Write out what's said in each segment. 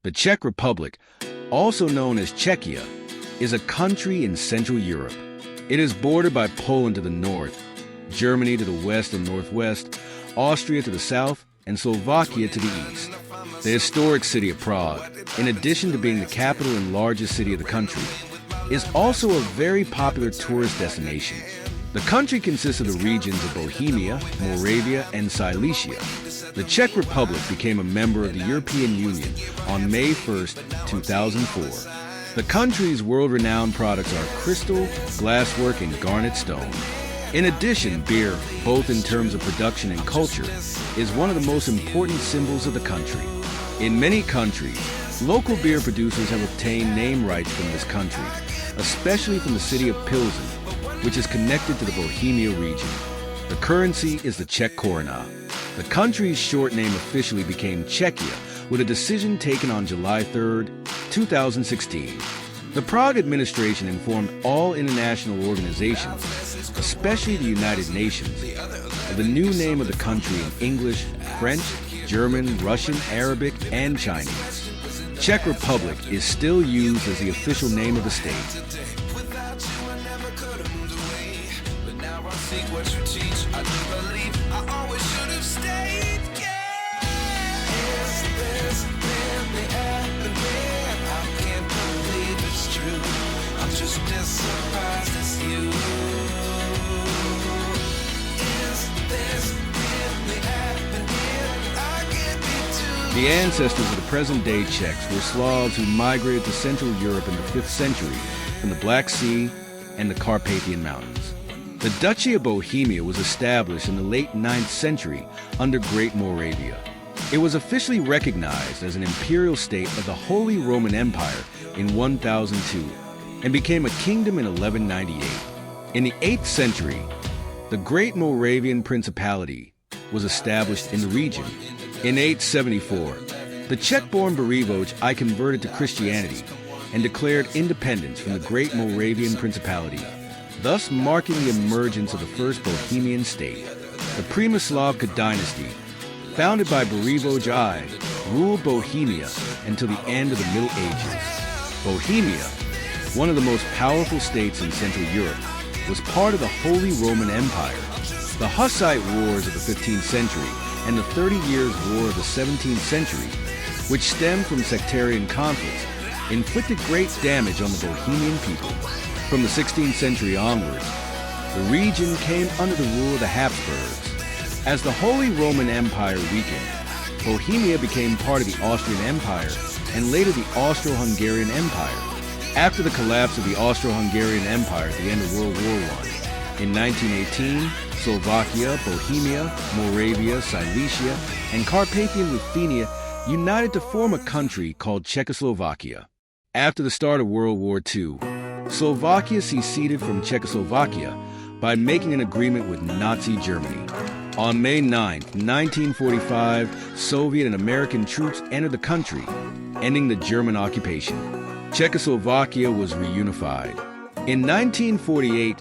The Czech Republic, also known as Czechia, is a country in Central Europe. It is bordered by Poland to the north, Germany to the west and northwest, Austria to the south, and Slovakia to the east. The historic city of Prague, in addition to being the capital and largest city of the country, is also a very popular tourist destination. The country consists of the regions of Bohemia, Moravia, and Silesia. The Czech Republic became a member of the European Union on May 1, 2004. The country's world-renowned products are crystal, glasswork, and garnet stone. In addition, beer, both in terms of production and culture, is one of the most important symbols of the country. In many countries, local beer producers have obtained name rights from this country, especially from the city of Pilsen, which is connected to the Bohemia region. The currency is the Czech koruna. The country's short name officially became Czechia, with a decision taken on July 3, 2016. The Prague administration informed all international organizations, especially the United Nations, of the new name of the country in English, French, German, Russian, Arabic, and Chinese. Czech Republic is still used as the official name of the state. The ancestors of the present-day Czechs were Slavs who migrated to Central Europe in the 5th century from the Black Sea and the Carpathian Mountains. The Duchy of Bohemia was established in the late 9th century under Great Moravia. It was officially recognized as an imperial state of the Holy Roman Empire in 1002 and became a kingdom in 1198. In the 8th century, the Great Moravian Principality was established in the region. In 874, the Czech-born Bořivoj I converted to Christianity and declared independence from the Great Moravian Principality, thus marking the emergence of the first Bohemian state. The Premyslavka dynasty, founded by Bořivoj I, ruled Bohemia until the end of the Middle Ages. Bohemia, one of the most powerful states in Central Europe, was part of the Holy Roman Empire. The Hussite Wars of the 15th century and the 30 Years' War of the 17th century, which stemmed from sectarian conflicts, inflicted great damage on the Bohemian people. From the 16th century onwards, the region came under the rule of the Habsburgs. As the Holy Roman Empire weakened, Bohemia became part of the Austrian Empire and later the Austro-Hungarian Empire. After the collapse of the Austro-Hungarian Empire at the end of World War I, in 1918, Slovakia, Bohemia, Moravia, Silesia, and Carpathian Ruthenia united to form a country called Czechoslovakia. After the start of World War II, Slovakia seceded from Czechoslovakia by making an agreement with Nazi Germany. On May 9, 1945, Soviet and American troops entered the country, ending the German occupation. Czechoslovakia was reunified. In 1948,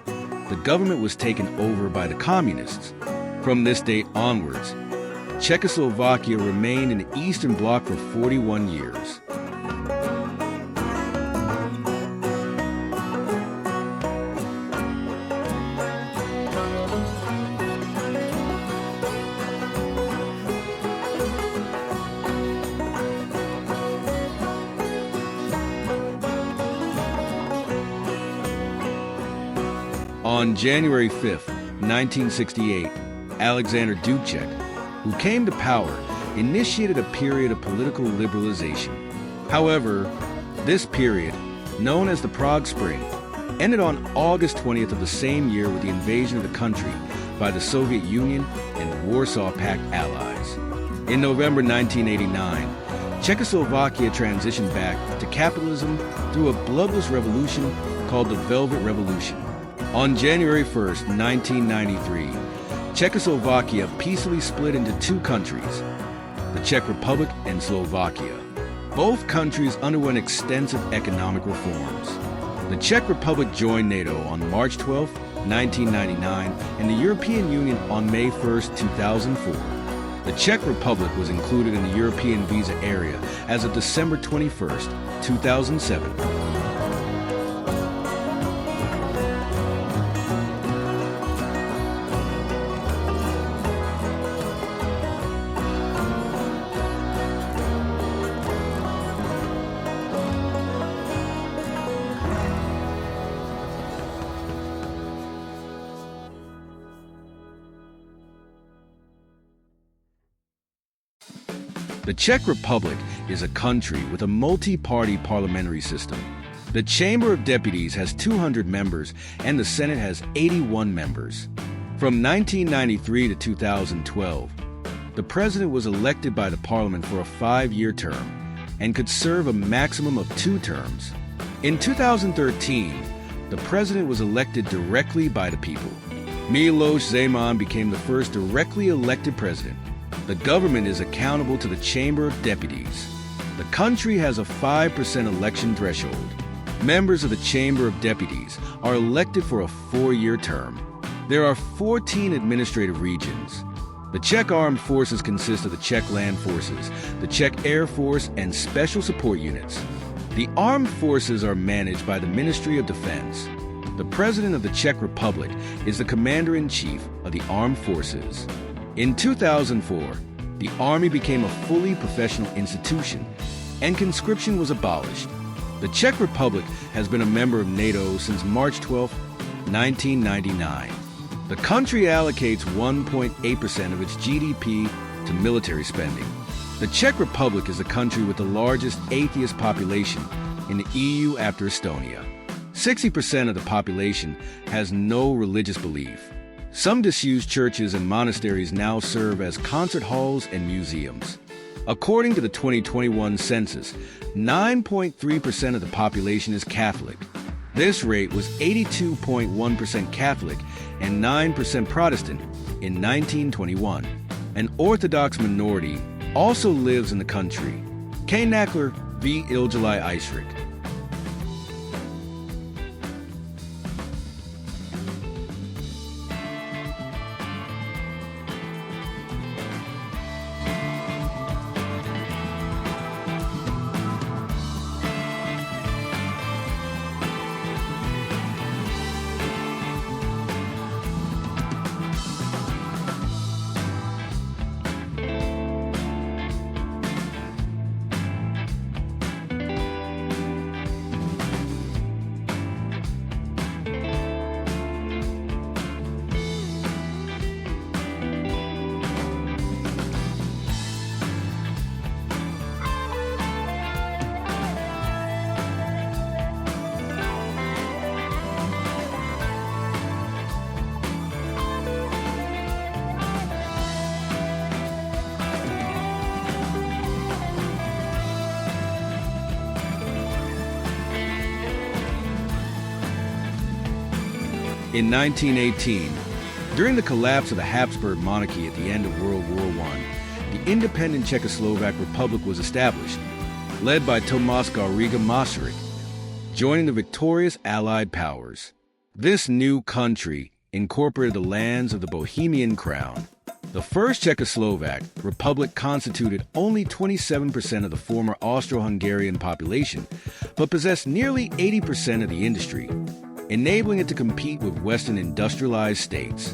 the government was taken over by the communists. From this date onwards, Czechoslovakia remained in the Eastern Bloc for 41 years. On January 5, 1968, Alexander Dubček, who came to power, initiated a period of political liberalization. However, this period, known as the Prague Spring, ended on August 20th of the same year with the invasion of the country by the Soviet Union and the Warsaw Pact allies. In November 1989, Czechoslovakia transitioned back to capitalism through a bloodless revolution called the Velvet Revolution. On January 1st, 1993, Czechoslovakia peacefully split into two countries, the Czech Republic and Slovakia. Both countries underwent extensive economic reforms. The Czech Republic joined NATO on March 12, 1999, and the European Union on May 1, 2004. The Czech Republic was included in the European visa area as of December 21st, 2007. The Czech Republic is a country with a multi-party parliamentary system. The Chamber of Deputies has 200 members and the Senate has 81 members. From 1993 to 2012, the president was elected by the parliament for a 5-year term and could serve a maximum of 2 terms. In 2013, the president was elected directly by the people. Miloš Zeman became the first directly elected president. The government is accountable to the Chamber of Deputies. The country has a 5% election threshold. Members of the Chamber of Deputies are elected for a 4-year term. There are 14 administrative regions. The Czech Armed Forces consist of the Czech Land Forces, the Czech Air Force, and Special Support Units. The armed forces are managed by the Ministry of Defense. The President of the Czech Republic is the Commander-in-Chief of the Armed Forces. In 2004, the Army became a fully professional institution, and conscription was abolished. The Czech Republic has been a member of NATO since March 12, 1999. The country allocates 1.8% of its GDP to military spending. The Czech Republic is the country with the largest atheist population in the EU after Estonia. 60% of the population has no religious belief. Some disused churches and monasteries now serve as concert halls and museums. According to the 2021 census, 9.3% of the population is Catholic. This rate was 82.1% Catholic and 9% Protestant in 1921. An Orthodox minority also lives in the country. Knackler v. Ilgelai Eisrick. In 1918, during the collapse of the Habsburg monarchy at the end of World War I, the independent Czechoslovak Republic was established, led by Tomáš Garriga Masaryk, joining the victorious Allied powers. This new country incorporated the lands of the Bohemian Crown. The first Czechoslovak Republic constituted only 27% of the former Austro-Hungarian population, but possessed nearly 80% of the industry, enabling it to compete with Western industrialized states.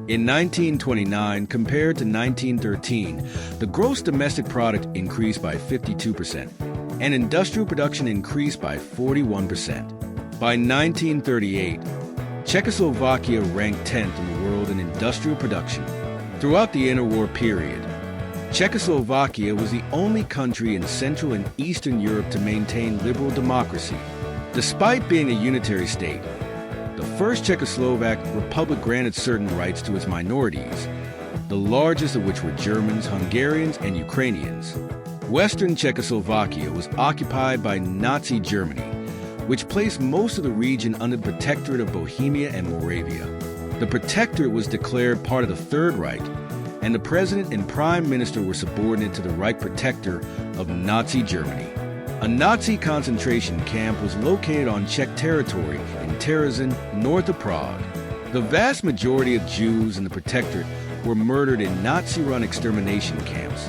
In 1929, compared to 1913, the gross domestic product increased by 52%, and industrial production increased by 41%. By 1938, Czechoslovakia ranked 10th in the world in industrial production. Throughout the interwar period, Czechoslovakia was the only country in Central and Eastern Europe to maintain liberal democracy. Despite being a unitary state, the first Czechoslovak Republic granted certain rights to its minorities, the largest of which were Germans, Hungarians, and Ukrainians. Western Czechoslovakia was occupied by Nazi Germany, which placed most of the region under the Protectorate of Bohemia and Moravia. The Protectorate was declared part of the Third Reich, and the President and Prime Minister were subordinate to the Reich Protector of Nazi Germany. A Nazi concentration camp was located on Czech territory in Terezin, north of Prague. The vast majority of Jews in the Protectorate were murdered in Nazi-run extermination camps.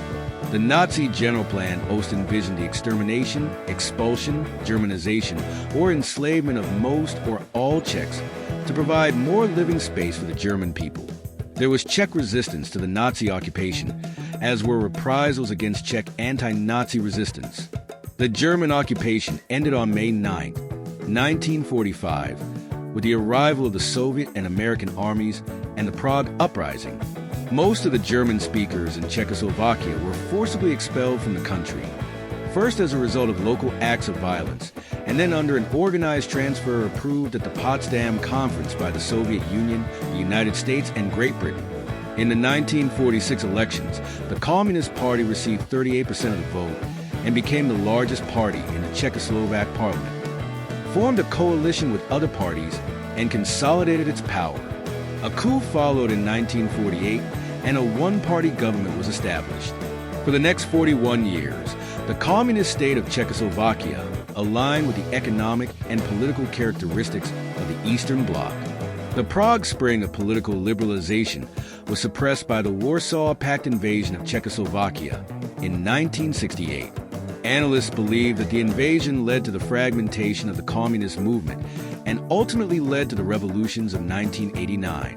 The Nazi general plan also envisioned the extermination, expulsion, Germanization, or enslavement of most or all Czechs to provide more living space for the German people. There was Czech resistance to the Nazi occupation, as were reprisals against Czech anti-Nazi resistance. The German occupation ended on May 9, 1945, with the arrival of the Soviet and American armies and the Prague Uprising. Most of the German speakers in Czechoslovakia were forcibly expelled from the country, first as a result of local acts of violence, and then under an organized transfer approved at the Potsdam Conference by the Soviet Union, the United States, and Great Britain. In the 1946 elections, the Communist Party received 38% of the vote and became the largest party in the Czechoslovak parliament, formed a coalition with other parties, and consolidated its power. A coup followed in 1948, and a one-party government was established. For the next 41 years, the communist state of Czechoslovakia aligned with the economic and political characteristics of the Eastern Bloc. The Prague Spring of political liberalization was suppressed by the Warsaw Pact invasion of Czechoslovakia in 1968. Analysts believe that the invasion led to the fragmentation of the communist movement and ultimately led to the revolutions of 1989.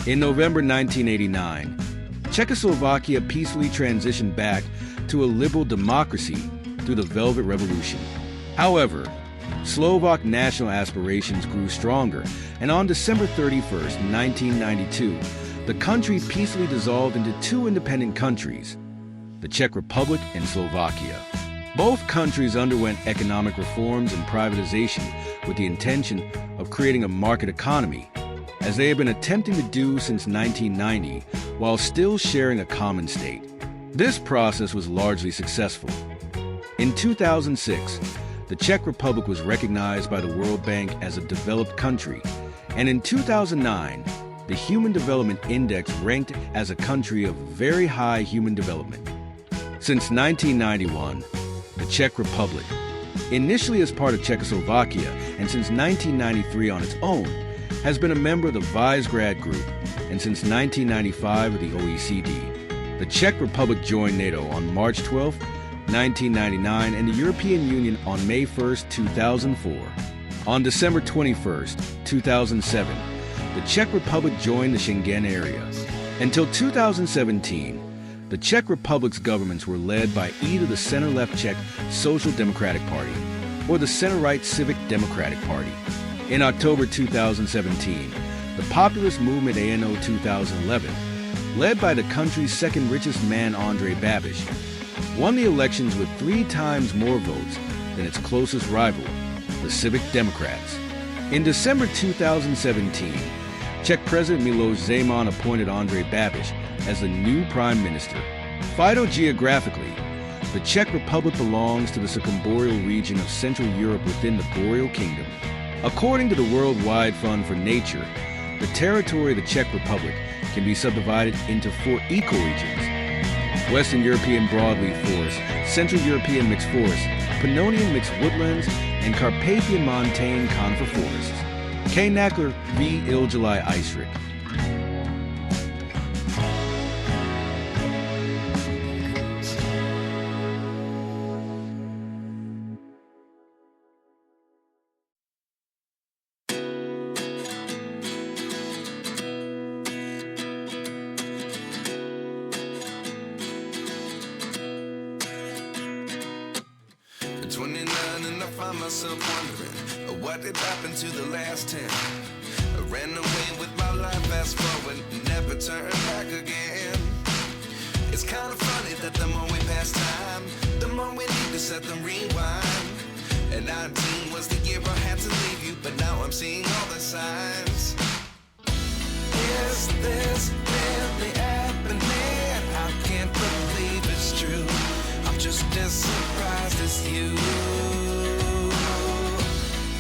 In November 1989, Czechoslovakia peacefully transitioned back to a liberal democracy through the Velvet Revolution. However, Slovak national aspirations grew stronger, and on December 31st, 1992, the country peacefully dissolved into two independent countries, the Czech Republic and Slovakia. Both countries underwent economic reforms and privatization with the intention of creating a market economy, as they have been attempting to do since 1990, while still sharing a common state. This process was largely successful. In 2006, the Czech Republic was recognized by the World Bank as a developed country, and in 2009, the Human Development Index ranked as a country of very high human development. Since 1991, the Czech Republic, initially as part of Czechoslovakia and since 1993 on its own, has been a member of the Visegrad Group, and since 1995 of the OECD. The Czech Republic joined NATO on March 12, 1999, and the European Union on May 1, 2004. On December 21, 2007, the Czech Republic joined the Schengen area. Until 2017, the Czech Republic's governments were led by either the center-left Czech Social Democratic Party or the center-right Civic Democratic Party. In October 2017, the populist movement ANO 2011, led by the country's second richest man Andrej Babiš, won the elections with 3 times more votes than its closest rival, the Civic Democrats. In December 2017, Czech President Miloš Zeman appointed Andrej Babiš as the new prime minister. Phytogeographically, the Czech Republic belongs to the circumboreal region of Central Europe within the Boreal Kingdom. According to the Worldwide Fund for Nature, the territory of the Czech Republic can be subdivided into 4 ecoregions: Western European broadleaf forest, Central European mixed forest, Pannonian mixed woodlands, and Carpathian montane conifer forests. K. Knackler v. Ilgeli Eisrich. 29 and I find myself wondering what did happen to the last 10. I ran away with my life, fast forward, never turn back again. It's kind of funny that the more we pass time, the more we need to set the rewind. And 19 was the year I had to leave you, but now I'm seeing all the signs. Is this really happening? I can't believe it's true. I'm just as surprised as you.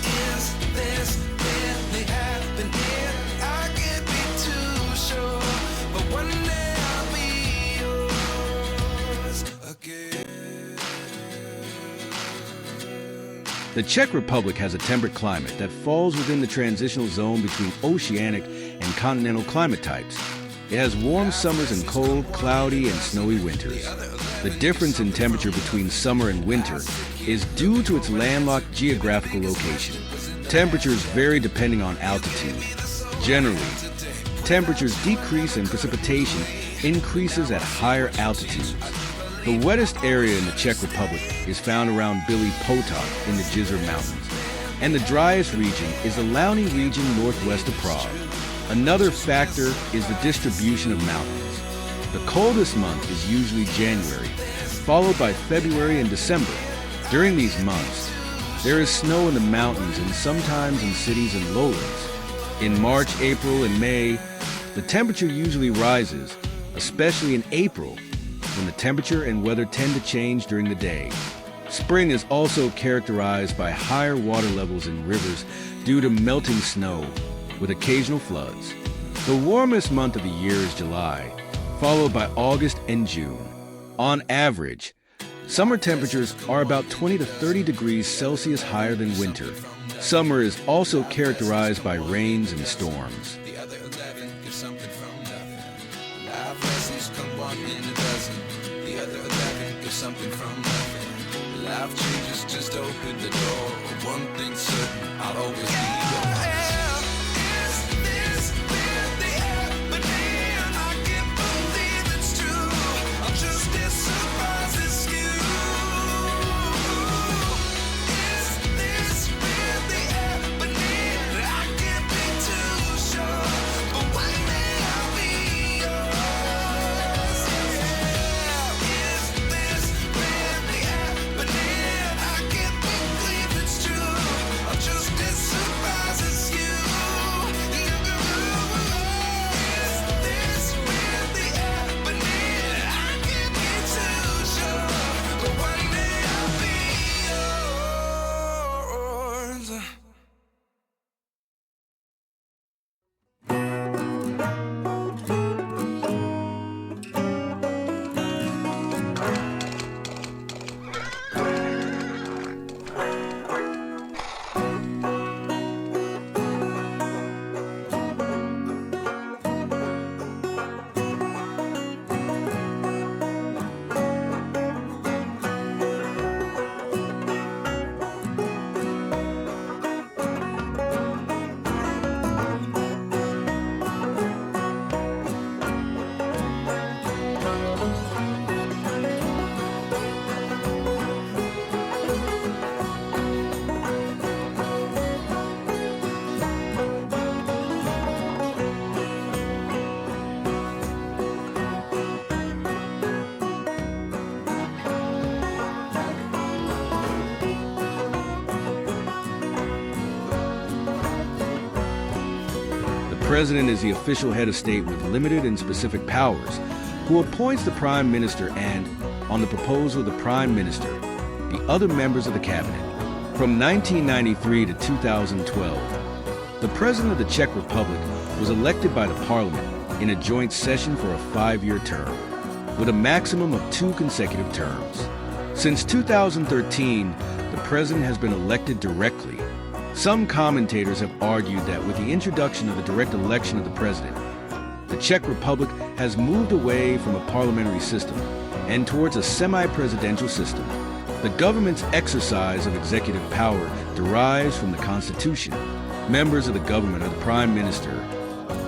Is this really happening? I can't be too sure, but one day I'll be yours again. The Czech Republic has a temperate climate that falls within the transitional zone between oceanic and continental climate types. It has warm summers and cold, cloudy, and snowy winters. The difference in temperature between summer and winter is due to its landlocked geographical location. Temperatures vary depending on altitude. Generally, temperatures decrease and precipitation increases at higher altitudes. The wettest area in the Czech Republic is found around Bílý Potok in the Jizr Mountains, and the driest region is the Louny region northwest of Prague. Another factor is the distribution of mountains. The coldest month is usually January, followed by February and December. During these months, there is snow in the mountains and sometimes in cities and lowlands. In March, April, and May, the temperature usually rises, especially in April, when the temperature and weather tend to change during the day. Spring is also characterized by higher water levels in rivers due to melting snow, with occasional floods. The warmest month of the year is July, followed by August and June. On average, summer temperatures are about 20 to 30 degrees Celsius higher than winter. Summer is also characterized by rains and storms. The other 11 give something from nothing. Life lessons come one in a dozen. The other 11 give something from nothing. Life changes, just open the door. One thing's certain, I'll always be yours. The president is the official head of state with limited and specific powers, who appoints the prime minister and, on the proposal of the prime minister, the other members of the cabinet. From 1993 to 2012, the president of the Czech Republic was elected by the parliament in a joint session for a 5-year term, with a maximum of 2 consecutive terms. Since 2013, the president has been elected directly. Some commentators have argued that with the introduction of the direct election of the president, the Czech Republic has moved away from a parliamentary system and towards a semi-presidential system. The government's exercise of executive power derives from the Constitution. Members of the government are the Prime Minister,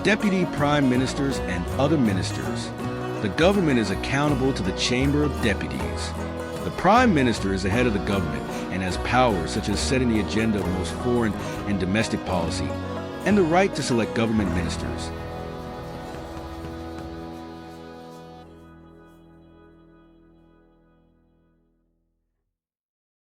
Deputy Prime Ministers, and other ministers. The government is accountable to the Chamber of Deputies. The Prime Minister is the head of the government and has powers such as setting the agenda of most foreign and domestic policy and the right to select government ministers.